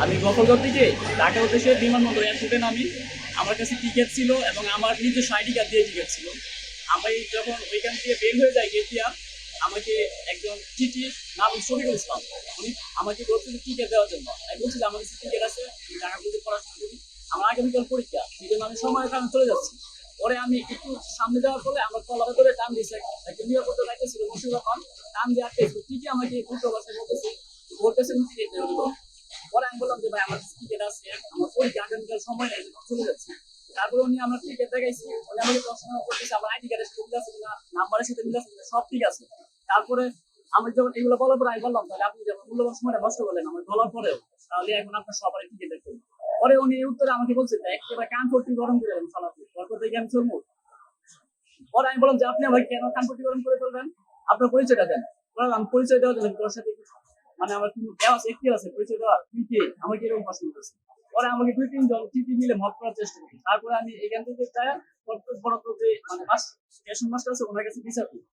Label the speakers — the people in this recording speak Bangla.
Speaker 1: আমি গফরগাঁও থেকে ঢাকা উদ্দেশ্যে বিমানবন্দর এয়ারপোর্টে নামি। আমার কাছে টিকিট ছিল এবং আমার নিজস্ব আইডি কার্ড দিয়ে টিকিট ছিল। আমি যখন ওইখান থেকে বের হয়ে যাই গেট দিয়া, আমাকে একজন টিটি নাম শফিকুল ইসলাম, উনি আমাকে বলছিল টিকিট দেওয়ার জন্য। আমি বলছিলাম আমার কাছে টিকিট আছে, আমি ঢাকা কলেজে পড়াশোনা করি, আমার আগামীকাল পরীক্ষা, সেই জন্য আমি সময়ের কারণে চলে যাচ্ছি। পরে আমি একটু সামনে যাওয়ার পরে আমার কলারে ধরে টান দিয়েছে একটা নিরাপত্তা দায়িত্ব ছিল মুর্শিদ রহমান, টান দিয়ে আটকে টিটি আমাকে উল্টো ভাষায় বলতেছে, বলতেছে টিকিট দেওয়া দিল। পরে আমি বললাম যে ভাই আমার টিকিট আছে, আমার পরীক্ষা আগামীকাল সময় নেই, চলে যাচ্ছে। তারপরে উনি আমার টিকিট দেখাইছি, উনি আমাকে প্রশ্ন করতেছে আমার আইডি কার্ডের সাথে মিল আছে কিনা, নাম্বারের সাথে মিল আছে কিনা, সব ঠিক আছে। তারপরে আমি যখন এগুলো বলার পরে আমি বললাম তাহলে আপনি যখন মূল্যবান সময়টা নষ্ট করলেন আমার বলার পরেও, তাহলে এখন আপনার সবারই টিকিট দেখুন। পরে উনি এই উত্তরে আমাকে বলছে একেবারে কান পট্টি গরম করে দেবেন সালাতে, তারপর থেকে আমি চলবো। পরে আমি বললাম যে আপনি আমাকে কেন কান পট্টি গরম করে ফেলবেন, আপনার পরিচয়টা দেন। বললাম আমি পরিচয় দেওয়ার জন্য তোর সাথে মানে আমার কিন্তু দেওয়া আছে, একটি আছে পরিচয় দেওয়ার, তুই কে, আমাকে এরকম প্রশ্ন করতেছে। পরে আমাকে দুই তিনজন টিটি মিলে মত করার চেষ্টা করি। তারপরে আমি এখান থেকে যাই, বড় যে মানে স্টেশন মাস্টার আছে ওনার কাছে বিচার করি।